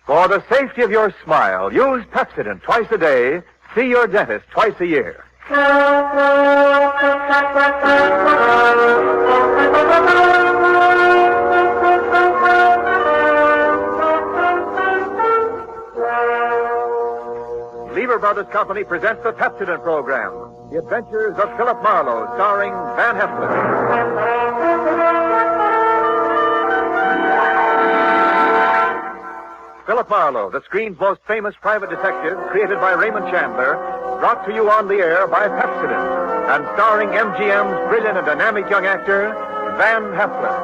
For the safety of your smile, use Pepsodent twice a day. See your dentist twice a year. Lever Brothers Company presents the Pepsodent program, The Adventures of Philip Marlowe, starring Van Heflin. Philip Marlowe, the screen's most famous private detective, created by Raymond Chandler, brought to you on the air by Pepsodent, and starring MGM's brilliant and dynamic young actor, Van Heflin.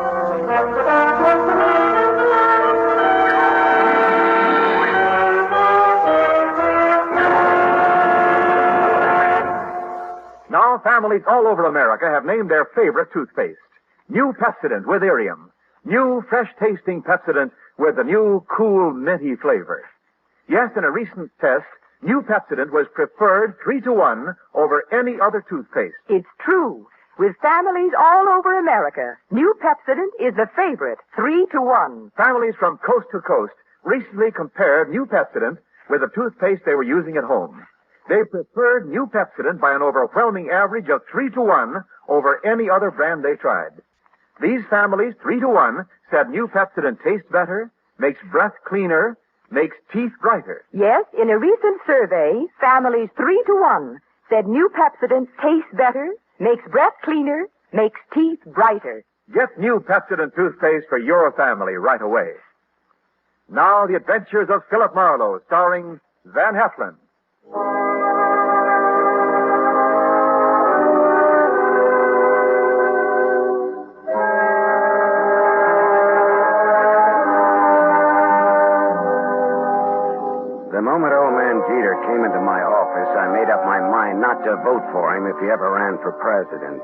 Now, families all over America have named their favorite toothpaste. New Pepsodent with Irium. New, fresh-tasting Pepsodent with the new, cool, minty flavor. Yes, in a recent test, new Pepsodent was preferred 3-to-1 over any other toothpaste. It's true. With families all over America, new Pepsodent is the favorite 3-to-1. Families from coast to coast recently compared new Pepsodent with the toothpaste they were using at home. They preferred new Pepsodent by an overwhelming average of 3-to-1 over any other brand they tried. These families, 3-to-1, said new Pepsodent tastes better, makes breath cleaner, makes teeth brighter. Yes, in a recent survey, families 3-to-1 said new Pepsodent tastes better, makes breath cleaner, makes teeth brighter. Get new Pepsodent toothpaste for your family right away. Now, the adventures of Philip Marlowe, starring Van Heflin. The moment old man Jeter came into my office, I made up my mind not to vote for him if he ever ran for president.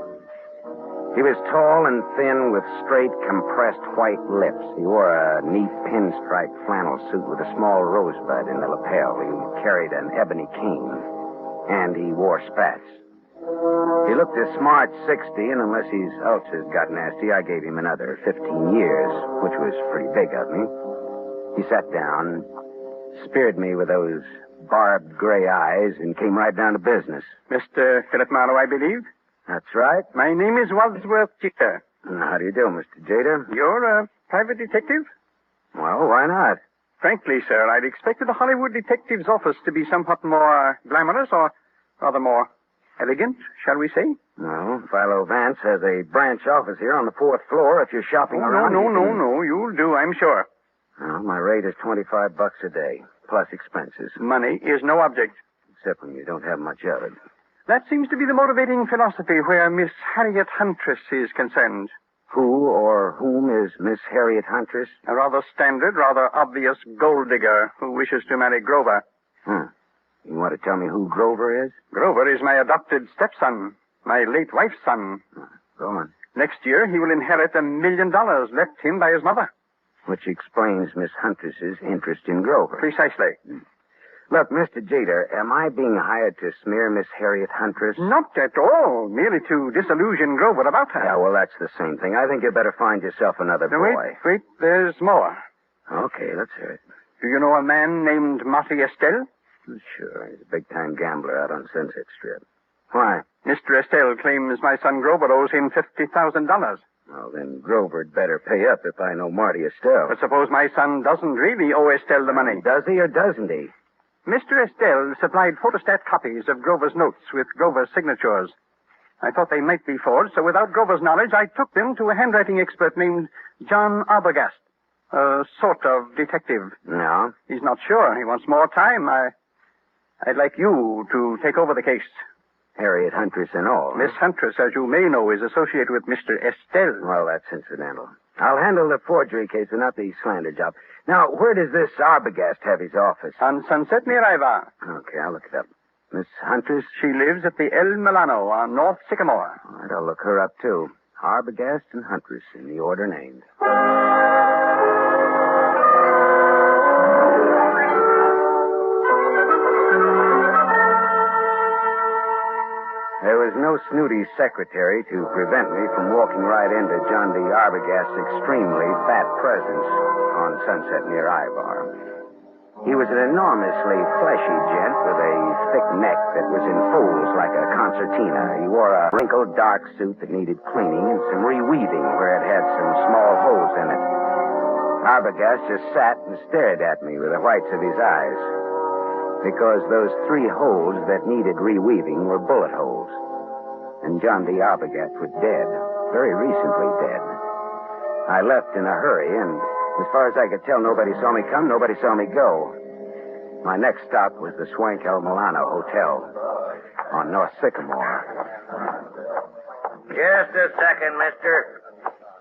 He was tall and thin with straight, compressed white lips. He wore a neat pinstripe flannel suit with a small rosebud in the lapel. He carried an ebony cane, and he wore spats. He looked a smart 60, and unless his ulcers got nasty, I gave him another 15 years, which was pretty big of me. He sat down, speared me with those barbed gray eyes, and came right down to business. Mr. Philip Marlowe, I believe? That's right. My name is Wadsworth Jeter. How do you do, Mr. Jeter? You're a private detective? Well, why not? Frankly, sir, I'd expected a Hollywood detective's office to be somewhat more glamorous, or rather more elegant, shall we say? Well, Philo Vance has a branch office here on the 4th floor if you're shopping around. No. You'll do, I'm sure. Well, my rate is $25 a day, plus expenses. Money is no object. Except when you don't have much of it. That seems to be the motivating philosophy where Miss Harriet Huntress is concerned. Who or whom is Miss Harriet Huntress? A rather standard, rather obvious gold digger who wishes to marry Grover. You want to tell me who Grover is? Grover is my adopted stepson, my late wife's son. Go on. Next year, he will inherit $1 million left him by his mother. Which explains Miss Huntress's interest in Grover. Precisely. Look, Mr. Jeter, am I being hired to smear Miss Harriet Huntress? Not at all. Merely to disillusion Grover about her. Yeah, well, that's the same thing. I think you'd better find yourself another Now, boy. Wait. There's more. Okay, let's hear it. Do you know a man named Marty Estelle? Sure, he's a big-time gambler out on Sunset Strip. Why? Mr. Estelle claims my son Grover owes him $50,000. Well, then Grover'd better pay up if I know Marty Estelle. But suppose my son doesn't really owe Estelle the money. Does he or doesn't he? Mr. Estelle supplied photostat copies of Grover's notes with Grover's signatures. I thought they might be forged, so without Grover's knowledge, I took them to a handwriting expert named John Arbogast. A sort of detective. No? He's not sure. He wants more time. I'd like you to take over the case. Harriet Huntress and all. Miss Huntress, as you may know, is associated with Mr. Estelle. Well, that's incidental. I'll handle the forgery case and not the slander job. Now, where does this Arbogast have his office? On Sunset near Iva. Okay, I'll look it up. Miss Huntress? She lives at the El Milano on North Sycamore. All right, I'll look her up, too. Arbogast and Huntress in the order named. There was no snooty secretary to prevent me from walking right into John D. Arbogast's extremely fat presence on Sunset near Ivar. He was an enormously fleshy gent with a thick neck that was in folds like a concertina. He wore a wrinkled dark suit that needed cleaning and some reweaving where it had some small holes in it. Arbogast just sat and stared at me with the whites of his eyes, because those 3 holes that needed reweaving were bullet holes. And John D. Arbogast was dead, very recently dead. I left in a hurry, and as far as I could tell, nobody saw me come, nobody saw me go. My next stop was the Swank El Milano Hotel on North Sycamore. Just a second, mister.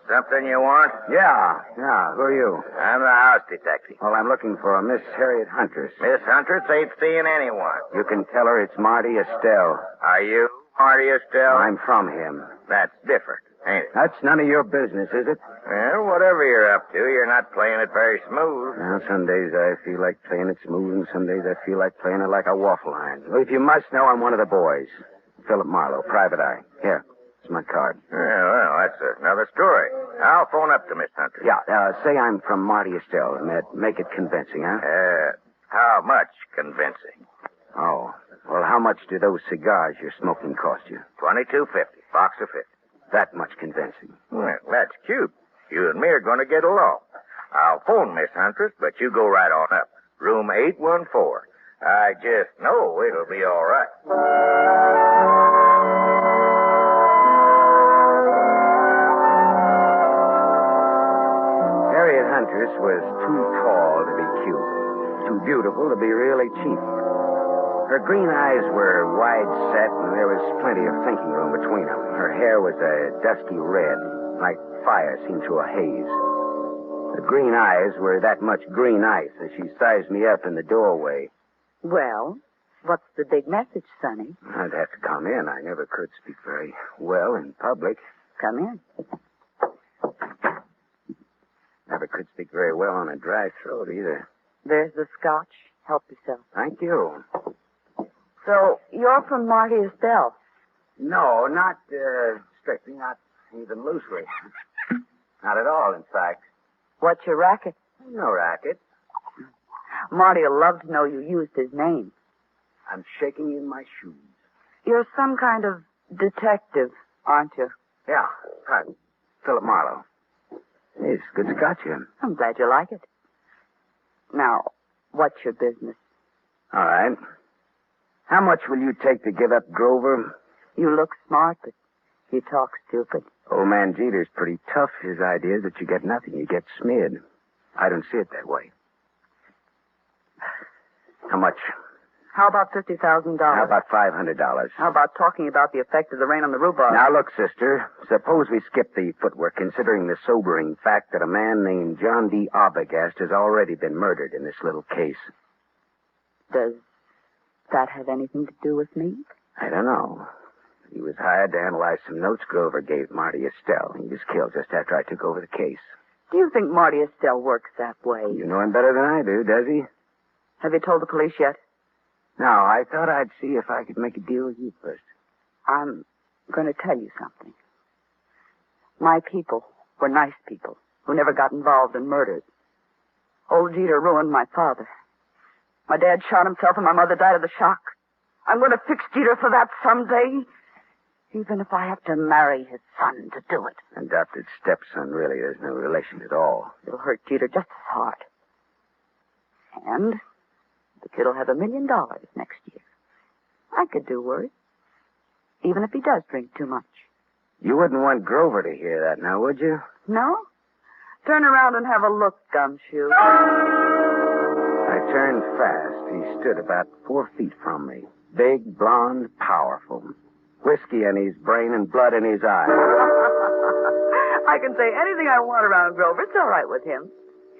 Something you want? Yeah. Who are you? I'm the house detective. Well, I'm looking for a Miss Harriet Huntress. Miss Huntress ain't seeing anyone. You can tell her it's Marty Estelle. Are you Marty Estelle? I'm from him. That's different, ain't it? That's none of your business, is it? Well, whatever you're up to, you're not playing it very smooth. Well, some days I feel like playing it smooth, and some days I feel like playing it like a waffle iron. Well, if you must know, I'm one of the boys. Philip Marlowe, private eye. Here, it's my card. Yeah, well, that's another story. I'll phone up to Miss Huntress. Yeah, say I'm from Marty Estelle, and make it convincing, huh? How much convincing? Oh, well, how much do those cigars you're smoking cost you? $22.50, box of 50. That much convincing. Well, that's cute. You and me are going to get along. I'll phone Miss Huntress, but you go right on up. Room 814. I just know it'll be all right. Harriet Huntress was too tall to be cute, too beautiful to be really cheap. Her green eyes were wide set, and there was plenty of thinking room between them. Her hair was a dusky red, like fire seen through a haze. The green eyes were that much green ice as she sized me up in the doorway. Well, what's the big message, Sonny? I'd have to come in. I never could speak very well in public. Come in. Never could speak very well on a dry throat either. There's the scotch. Help yourself. Thank you. So, you're from Marty Estelle. No, not strictly, not even loosely. Not at all, in fact. What's your racket? No racket. Marty will love to know you used his name. I'm shaking in my shoes. You're some kind of detective, aren't you? Yeah, right. Philip Marlowe. Hey, it's good scotch here. I'm glad you like it. Now, what's your business? All right. How much will you take to give up Grover? You look smart, but you talk stupid. Old man Jeter's pretty tough. His idea is that you get nothing. You get smeared. I don't see it that way. How much? How about $50,000? How about $500? How about talking about the effect of the rain on the rhubarb? Now, look, sister. Suppose we skip the footwork, considering the sobering fact that a man named John D. Arbogast has already been murdered in this little case. Does that have anything to do with me? I don't know. He was hired to analyze some notes Grover gave Marty Estelle. He was killed just after I took over the case. Do you think Marty Estelle works that way? You know him better than I do, does he? Have you told the police yet? No, I thought I'd see if I could make a deal with you first. I'm going to tell you something. My people were nice people who never got involved in murders. Old Jeter ruined my father. My dad shot himself and my mother died of the shock. I'm going to fix Jeter for that someday, even if I have to marry his son to do it. Adopted stepson, really. There's no relation at all. It'll hurt Jeter just as hard. And the kid will have $1 million next year. I could do worse, even if he does drink too much. You wouldn't want Grover to hear that now, would you? No? Turn around and have a look, Gumshoe. I turned fast. He stood about 4 feet from me. Big, blonde, powerful. Whiskey in his brain and blood in his eyes. I can say anything I want around Grover. It's all right with him.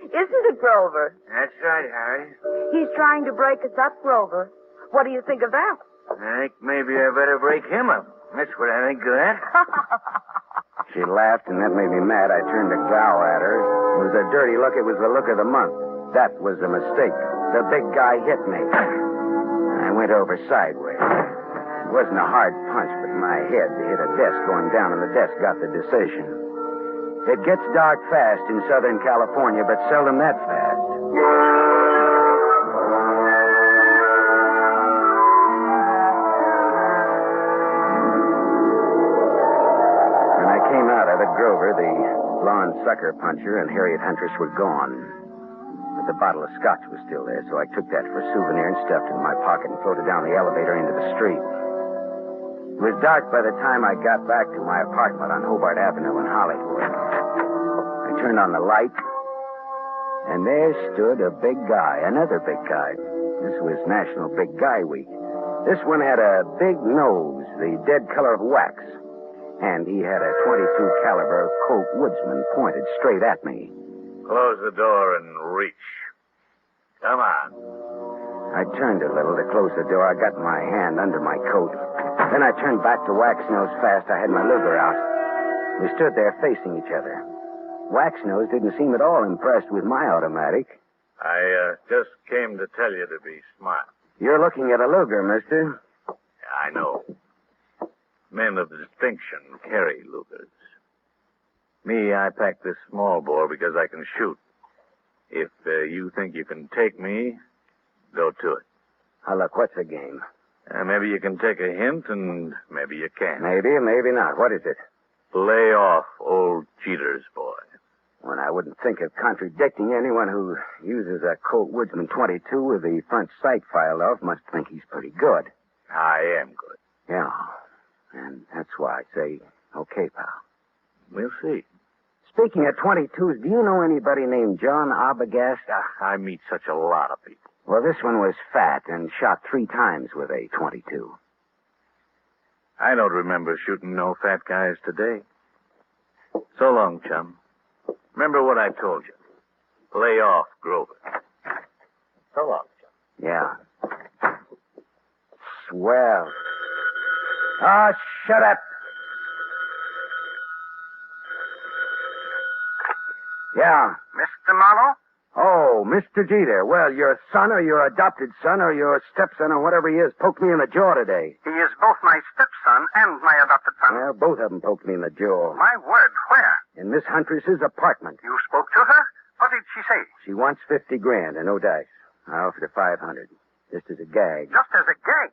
Isn't it, Grover? That's right, Harry. He's trying to break us up, Grover. What do you think of that? I think maybe I better break him up. That's what I think of that. She laughed, and that made me mad. I turned to glower at her. It was a dirty look. It was the look of the month. That was a mistake. The big guy hit me. I went over sideways. It wasn't a hard punch, but my head hit a desk going down, and the desk got the decision. It gets dark fast in Southern California, but seldom that fast. sucker puncher, and Harriet Huntress were gone. But the bottle of scotch was still there, so I took that for a souvenir and stuffed it in my pocket and floated down the elevator into the street. It was dark by the time I got back to my apartment on Hobart Avenue in Hollywood. I turned on the light, and there stood a big guy, another big guy. This was National Big Guy Week. This one had a big nose, the dead color of wax, and he had a .22 caliber Colt Woodsman pointed straight at me. Close the door and reach. Come on. I turned a little to close the door. I got my hand under my coat. Then I turned back to Wax Nose fast. I had my Luger out. We stood there facing each other. Wax Nose didn't seem at all impressed with my automatic. I just came to tell you to be smart. You're looking at a Luger, mister. I know. Men of distinction carry Lugers. Me, I pack this small bore because I can shoot. If you think you can take me, go to it. Now, look, what's the game? Maybe you can take a hint, and maybe you can't. Maybe or maybe not. What is it? Lay off old Jeter's boy. Well, I wouldn't think of contradicting. Anyone who uses a Colt Woodsman .22 with the front sight filed off must think he's pretty good. I am good. Yeah. And that's why I say, okay, pal. We'll see. Speaking of .22s, do you know anybody named John Arbogast? I meet such a lot of people. Well, this one was fat and shot 3 times with a .22. I don't remember shooting no fat guys today. So long, chum. Remember what I told you. Lay off Grover. So long, chum. Yeah. Swell. Ah, shut up. Yeah. Mr. Marlowe? Oh, Mr. Jeter. Well, your son or your adopted son or your stepson or whatever he is poked me in the jaw today. He is both my stepson and my adopted son. Well, both of them poked me in the jaw. My word, where? In Miss Huntress's apartment. You spoke to her? What did she say? She wants $50,000 and no dice. I offered her $500, just as a gag. Just as a gag.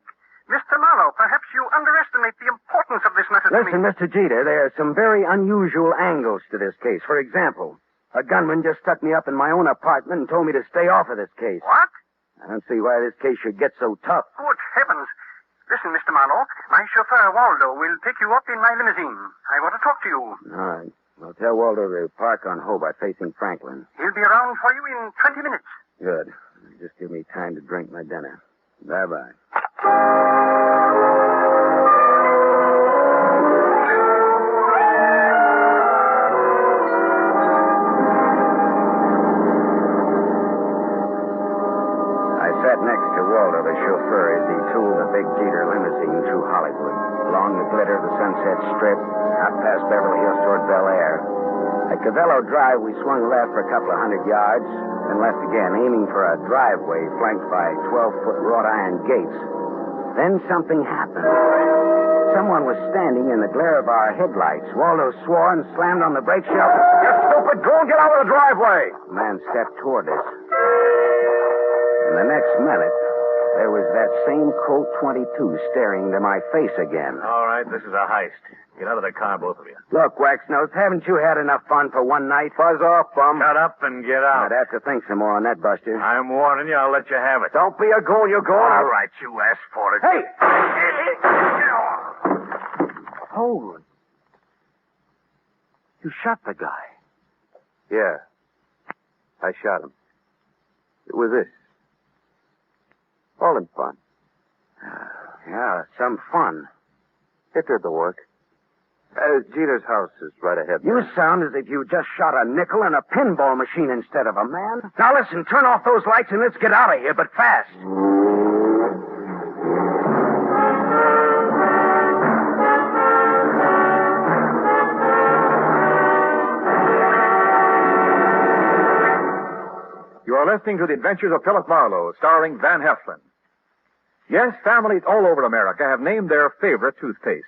Mr. Marlowe, perhaps you underestimate the importance of this matter to me. Listen, Mr. Jeter, there are some very unusual angles to this case. For example, a gunman just stuck me up in my own apartment and told me to stay off of this case. What? I don't see why this case should get so tough. Good heavens. Listen, Mr. Marlowe, my chauffeur, Waldo, will pick you up in my limousine. I want to talk to you. All right. Well, tell Waldo to park on Hobart facing Franklin. He'll be around for you in 20 minutes. Good. Just give me time to drink my dinner. Bye-bye. Next to Waldo, the chauffeur, as he tooled the big Jeter limousine through Hollywood, along the glitter of the Sunset Strip, out past Beverly Hills toward Bel Air. At Cavello Drive, we swung left for a couple of 100 yards, then left again, aiming for a driveway flanked by 12-foot wrought iron gates. Then something happened. Someone was standing in the glare of our headlights. Waldo swore and slammed on the brake shelf. You stupid! Go and get out of the driveway! The man stepped toward us. In the next minute, there was that same Colt .22 staring into my face again. All right, this is a heist. Get out of the car, both of you. Look, Waxnose, haven't you had enough fun for one night? Fuzz off, bum. Shut up and get out. I'd have to think some more on that, Buster. I'm warning you, I'll let you have it. Don't be a goon, you're going. All right, you asked for it. Hey! Hold. You shot the guy. Yeah. I shot him. It was this. All in fun. Yeah, some fun. It did the work. Jeter's house is right ahead. You sound as if you just shot a nickel in a pinball machine instead of a man. Now listen, turn off those lights and let's get out of here, but fast. You are listening to The Adventures of Philip Marlowe, starring Van Heflin. Yes, families all over America have named their favorite toothpaste.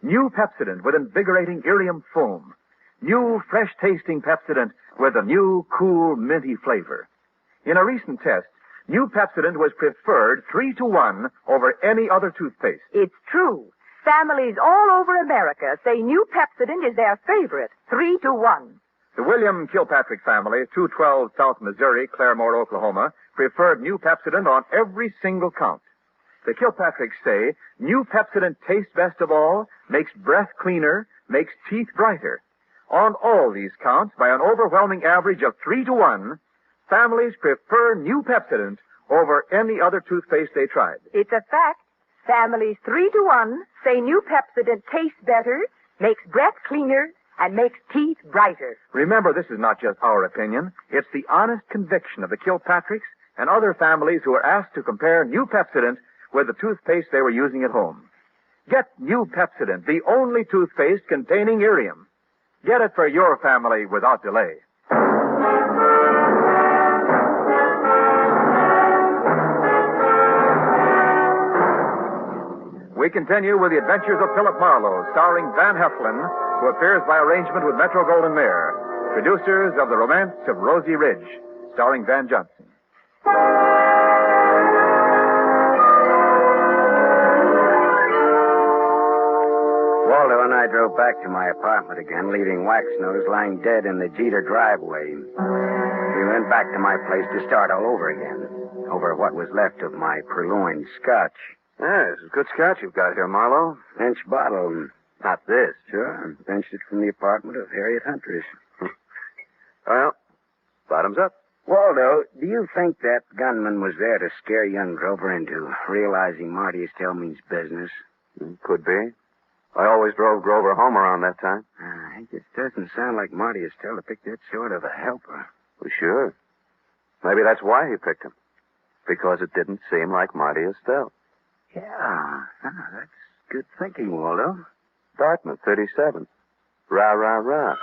New Pepsodent with invigorating Irium foam. New fresh-tasting Pepsodent with a new, cool, minty flavor. In a recent test, New Pepsodent was preferred 3-to-1 over any other toothpaste. It's true. Families all over America say New Pepsodent is their favorite, 3-to-1. The William Kilpatrick family, 212 South Missouri, Claremore, Oklahoma, preferred New Pepsodent on every single count. The Kilpatricks say New Pepsodent tastes best of all, makes breath cleaner, makes teeth brighter. On all these counts, by an overwhelming average of 3-1, families prefer New Pepsodent over any other toothpaste they tried. It's a fact. Families 3-1 say New Pepsodent tastes better, makes breath cleaner, and makes teeth brighter. Remember, this is not just our opinion. It's the honest conviction of the Kilpatricks and other families who were asked to compare New Pepsodent with the toothpaste they were using at home. Get New Pepsodent, the only toothpaste containing irium. Get it for your family without delay. We continue with the adventures of Philip Marlowe, starring Van Heflin, who appears by arrangement with Metro-Goldwyn-Mayer. Producers of The Romance of Rosie Ridge, starring Van Johnson. Waldo and I drove back to my apartment again, leaving Waxnose lying dead in the Jeter driveway. We went back to my place to start all over again, over what was left of my purloined scotch. Yeah, this is good scotch you've got here, Marlowe. Pinch bottle. Not this. Sure. Pinched it from the apartment of Harriet Huntress. Well, bottoms up. Waldo, do you think that gunman was there to scare young Grover into realizing Marty Estelle means business? Could be. I always drove Grover home around that time. It just doesn't sound like Marty Estelle to pick that sort of a helper. Well, sure. Maybe that's why he picked him. Because it didn't seem like Marty Estelle. Yeah, that's good thinking, Waldo. Dartmouth, 37. Rah, rah, rah.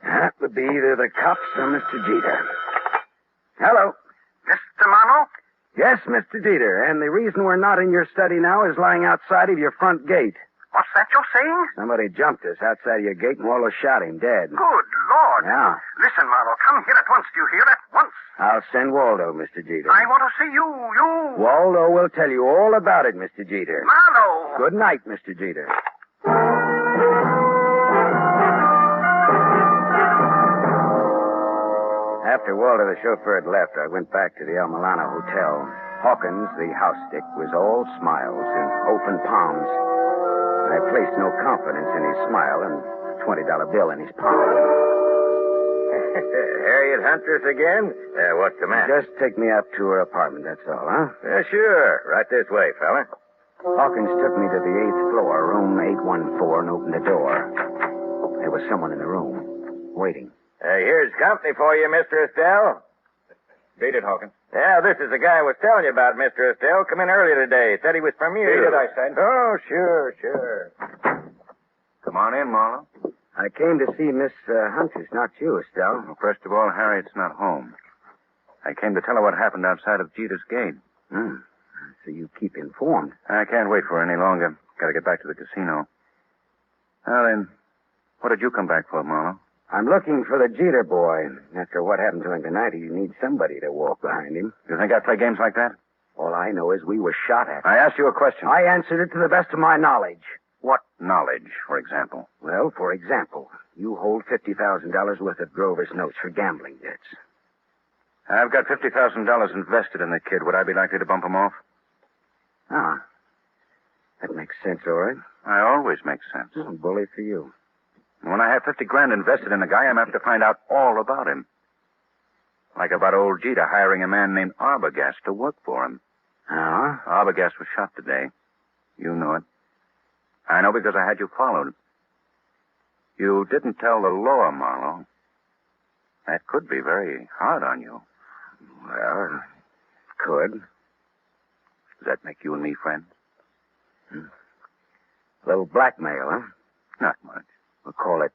That would be either the cops or Mr. Jeter. Hello. Mr. Marlowe? Yes, Mr. Jeter, and the reason we're not in your study now is lying outside of your front gate. What's that you're saying? Somebody jumped us outside of your gate and Waldo shot him dead. Good Lord. Yeah. Listen, Marlowe, come here at once. Do you hear? At once. I'll send Waldo, Mr. Jeter. I want to see you. Waldo will tell you all about it, Mr. Jeter. Marlowe. Good night, Mr. Jeter. After Waldo, the chauffeur, had left, I went back to the El Milano Hotel. Hawkins, the house stick, was all smiles and open palms. I placed no confidence in his smile and a $20 bill in his palm. Harriet Huntress again? What's the matter? Just take me up to her apartment, that's all, huh? Sure. Right this way, fella. Hawkins took me to the 8th floor, room 814, and opened the door. There was someone in the room, waiting. Here's company for you, Mr. Estelle. Beat it, Hawkins. Yeah, this is the guy I was telling you about, Mr. Estelle. Come in earlier today. Said he was from you. Beat it, I said. Oh, sure. Come on in, Marlowe. I came to see Miss Huntress, not you, Estelle. Well, first of all, Harriet's not home. I came to tell her what happened outside of Jeter's gate. So you keep informed. I can't wait for her any longer. Got to get back to the casino. Well, then, what did you come back for, Marlowe? I'm looking for the Jeter boy. After what happened to him tonight, he needs somebody to walk behind him. You think I play games like that? All I know is we were shot at. I asked you a question. I answered it to the best of my knowledge. What knowledge, for example? Well, for example, you hold $50,000 worth of Grover's notes for gambling debts. I've got $50,000 invested in the kid. Would I be likely to bump him off? That makes sense, all right. I always make sense. Bully for you. When I have $50,000 invested in a guy, I'm apt to find out all about him. Like about old Jeter hiring a man named Arbogast to work for him. Arbogast was shot today. You know it. I know because I had you followed. You didn't tell the law, Marlowe. That could be very hard on you. Well, it could. Does that make you and me friends? A little blackmail, huh? Not much. We'll call it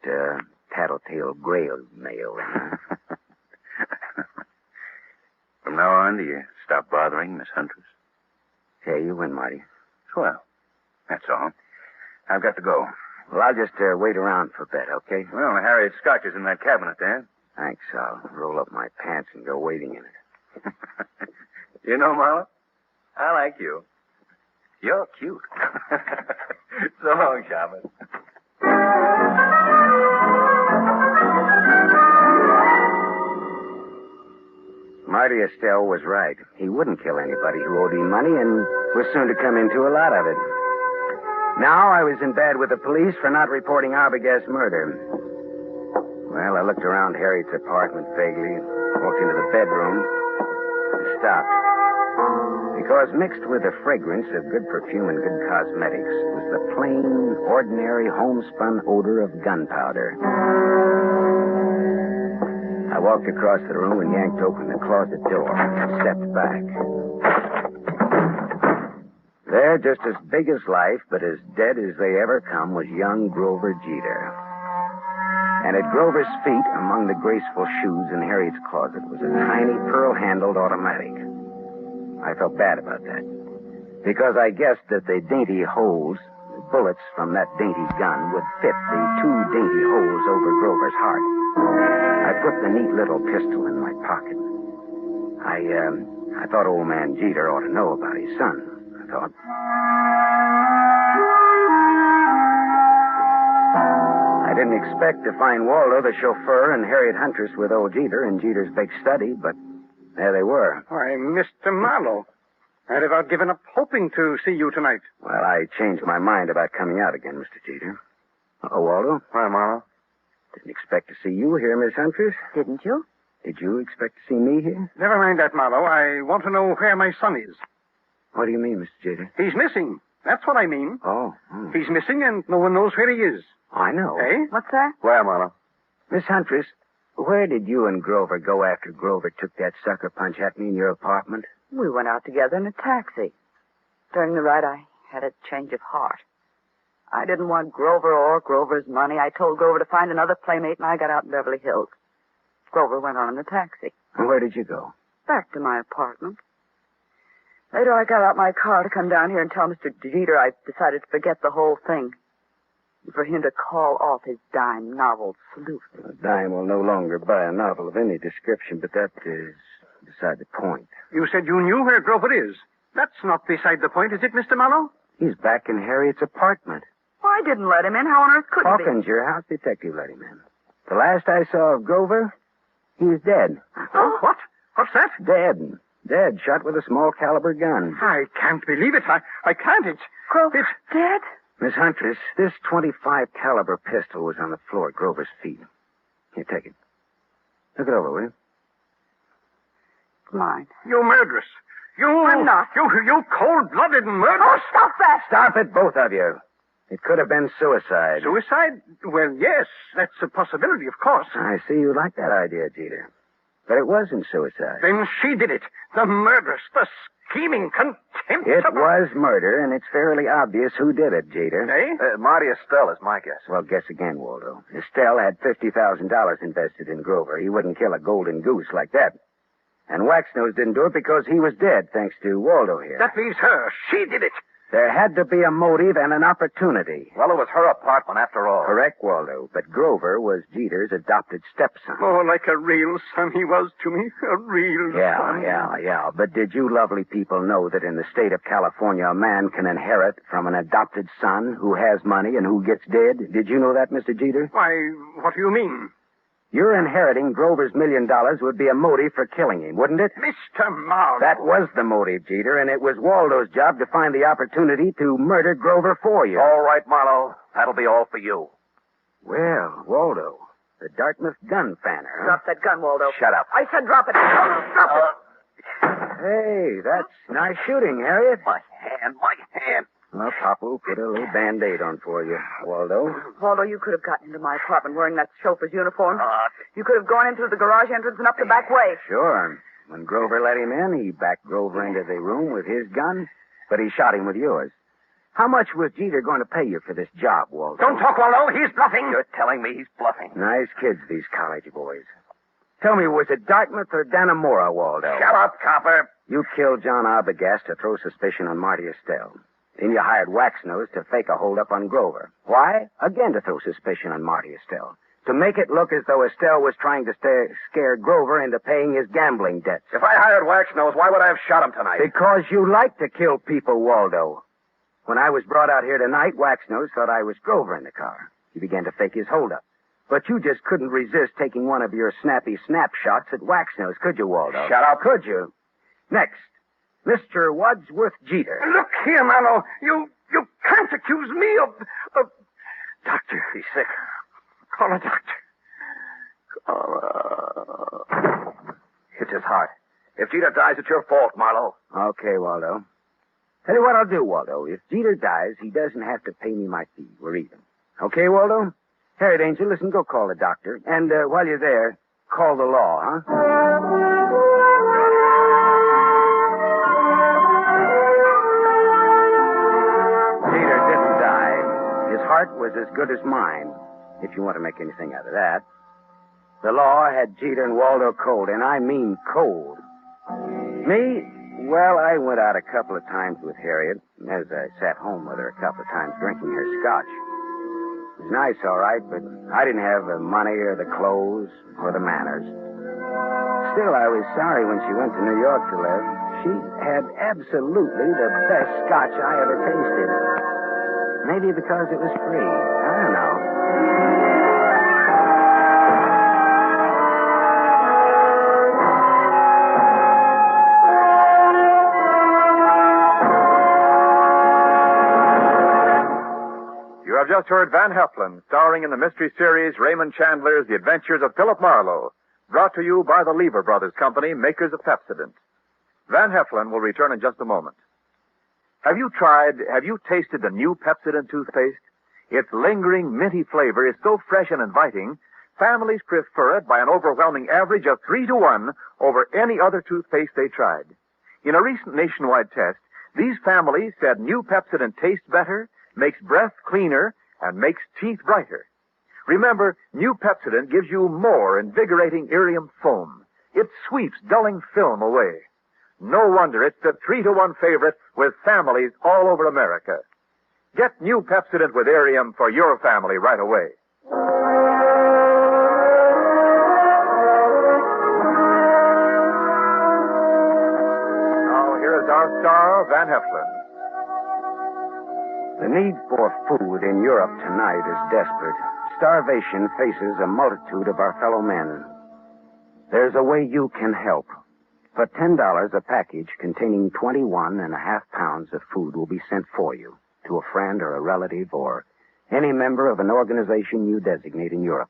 tattletale grail mail. From now on, do you stop bothering Miss Huntress? Hey, you win, Marty. Swell. That's all. I've got to go. Well, I'll just wait around for a bit, okay? Well, Harriet's scotch is in that cabinet there. Thanks. I'll roll up my pants and go waiting in it. You know, Marlowe, I like you. You're cute. So long, Shaman. Marty Estelle was right. He wouldn't kill anybody who owed him money and was soon to come into a lot of it. Now I was in bed with the police for not reporting Arbogast's murder. Well, I looked around Harriet's apartment vaguely, walked into the bedroom, and stopped. Because mixed with the fragrance of good perfume and good cosmetics was the plain, ordinary, homespun odor of gunpowder. I walked across the room and yanked open the closet door and stepped back. There, just as big as life, but as dead as they ever come, was young Grover Jeter. And at Grover's feet, among the graceful shoes in Harriet's closet, was a tiny pearl-handled automatic. I felt bad about that, because I guessed that the dainty holes, the bullets from that dainty gun, would fit the two dainty holes over Grover's heart. I put the neat little pistol in my pocket. I thought old man Jeter ought to know about his son, I thought. I didn't expect to find Waldo, the chauffeur, and Harriet Huntress with old Jeter in Jeter's big study, but there they were. Why, Mr. Marlowe, I'd about given up hoping to see you tonight. Well, I changed my mind about coming out again, Mr. Jeter. Oh, Waldo? Hi, Marlowe. Didn't expect to see you here, Miss Huntress. Didn't you? Did you expect to see me here? Never mind that, Marlowe. I want to know where my son is. What do you mean, Mr. Jeter? He's missing. That's what I mean. Oh. He's missing and no one knows where he is. I know. Eh? What's that? Where, Marlowe? Miss Huntress, where did you and Grover go after Grover took that sucker punch at me in your apartment? We went out together in a taxi. During the ride, I had a change of heart. I didn't want Grover or Grover's money. I told Grover to find another playmate, and I got out in Beverly Hills. Grover went on in the taxi. And where did you go? Back to my apartment. Later, I got out my car to come down here and tell Mr. Jeter I decided to forget the whole thing. And for him to call off his dime novel, Salute. A dime will no longer buy a novel of any description, but that is beside the point. You said you knew where Grover is. That's not beside the point, is it, Mr. Marlowe? He's back in Harriet's apartment. I didn't let him in. How on earth could he Hawkins, your house detective, let him in. The last I saw of Grover, he's dead. Oh, what? What's that? Dead. Dead, shot with a small caliber gun. I can't believe it. I can't. Grover dead? Miss Huntress, this .25 caliber pistol was on the floor at Grover's feet. Here, take it. Look it over, will you? It's mine. You murderess. I'm not. You cold-blooded Oh, murderess. stop that! Stop it, both of you. It could have been suicide. Suicide? Well, yes, that's a possibility, of course. I see you like that idea, Jeter. But it wasn't suicide. Then she did it. The murderess, the scheming, contemptible... It was murder, and it's fairly obvious who did it, Jeter. Eh? Marty Estelle is my guess. Well, guess again, Waldo. Estelle had $50,000 invested in Grover. He wouldn't kill a golden goose like that. And Waxnose didn't do it because he was dead, thanks to Waldo here. That leaves her. She did it. There had to be a motive and an opportunity. Well, it was her apartment after all. Correct, Waldo. But Grover was Jeter's adopted stepson. Oh, like a real son he was to me. A real son. Yeah. But did you lovely people know that in the state of California, a man can inherit from an adopted son who has money and who gets dead? Did you know that, Mr. Jeter? Why, what do you mean? Your inheriting Grover's $1 million would be a motive for killing him, wouldn't it? Mr. Marlowe. That was the motive, Jeter, and it was Waldo's job to find the opportunity to murder Grover for you. All right, Marlowe. That'll be all for you. Well, Waldo, the Dartmouth gun fanner, huh? Drop that gun, Waldo. Shut up. I said drop it. Drop it. Hey, that's nice shooting, Harriet. My hand. Well, Papa will put a little Band-Aid on for you, Waldo. Waldo, you could have gotten into my apartment wearing that chauffeur's uniform. You could have gone into the garage entrance and up the back way. Sure. When Grover let him in, he backed Grover into the room with his gun, but he shot him with yours. How much was Jeter going to pay you for this job, Waldo? Don't talk, Waldo. He's bluffing. You're telling me he's bluffing. Nice kids, these college boys. Tell me, was it Dartmouth or Dannemora, Waldo? Shut up, copper. You killed John Arbogast to throw suspicion on Marty Estelle. Then you hired Waxnose to fake a holdup on Grover. Why? Again to throw suspicion on Marty Estelle. To make it look as though Estelle was trying to scare Grover into paying his gambling debts. If I hired Waxnose, why would I have shot him tonight? Because you like to kill people, Waldo. When I was brought out here tonight, Waxnose thought I was Grover in the car. He began to fake his holdup. But you just couldn't resist taking one of your snappy snapshots at Waxnose, could you, Waldo? Shut up. Could you? Next, Mr. Wadsworth Jeter. Look here, Marlowe. You can't accuse me of... Doctor, he's sick. Call a doctor. It's his heart. If Jeter dies, it's your fault, Marlowe. Okay, Waldo. Tell you what I'll do, Waldo. If Jeter dies, he doesn't have to pay me my fee. We're even. Okay, Waldo? Harriet Angel, listen, go call the doctor. And while you're there, call the law, huh? Jeter didn't die. His heart was as good as mine, if you want to make anything out of that. The law had Jeter and Waldo cold, and I mean cold. Me? Well, I went out a couple of times with Harriet, as I sat home with her a couple of times drinking her scotch. It was nice, all right, but I didn't have the money or the clothes or the manners. Still, I was sorry when she went to New York to live. She had absolutely the best scotch I ever tasted. Maybe because it was free. I don't know. You have just heard Van Heflin, starring in the mystery series Raymond Chandler's The Adventures of Philip Marlowe, brought to you by the Lever Brothers Company, makers of Pepsodent. Van Heflin will return in just a moment. Have you tasted the new Pepsodent toothpaste? Its lingering, minty flavor is so fresh and inviting, families prefer it by an overwhelming average of 3-to-1 over any other toothpaste they tried. In a recent nationwide test, these families said new Pepsodent tastes better, makes breath cleaner, and makes teeth brighter. Remember, new Pepsodent gives you more invigorating Irium foam. It sweeps dulling film away. No wonder it's the 3-to-1 favorite with families all over America. Get new Pepsodent with Irium for your family right away. Now, here is our star, Van Heflin. The need for food in Europe tonight is desperate. Starvation faces a multitude of our fellow men. There's a way you can help. For $10, a package containing 21.5 pounds of food will be sent for you to a friend or a relative or any member of an organization you designate in Europe.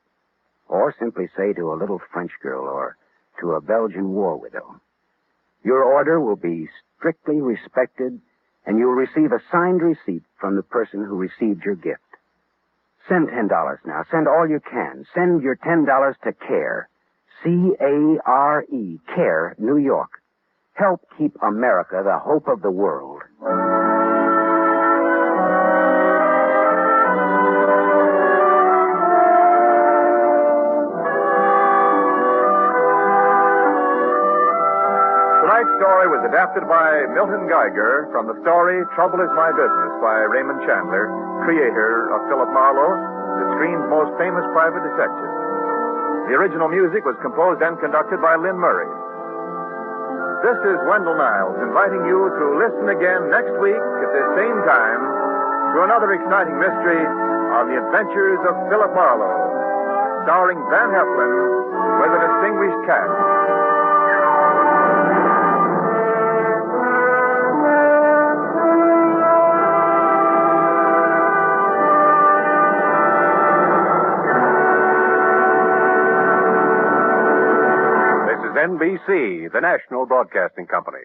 Or simply say to a little French girl or to a Belgian war widow. Your order will be strictly respected, and you'll receive a signed receipt from the person who received your gift. Send $10 now. Send all you can. Send your $10 to CARE. C-A-R-E. CARE, New York. Help keep America the hope of the world. Tonight's story was adapted by Milton Geiger from the story Trouble Is My Business by Raymond Chandler, creator of Philip Marlowe, the screen's most famous private detective. The original music was composed and conducted by Lynn Murray. This is Wendell Niles inviting you to listen again next week at this same time to another exciting mystery on the adventures of Philip Marlowe, starring Van Heflin with a distinguished cast. NBC, the national broadcasting company.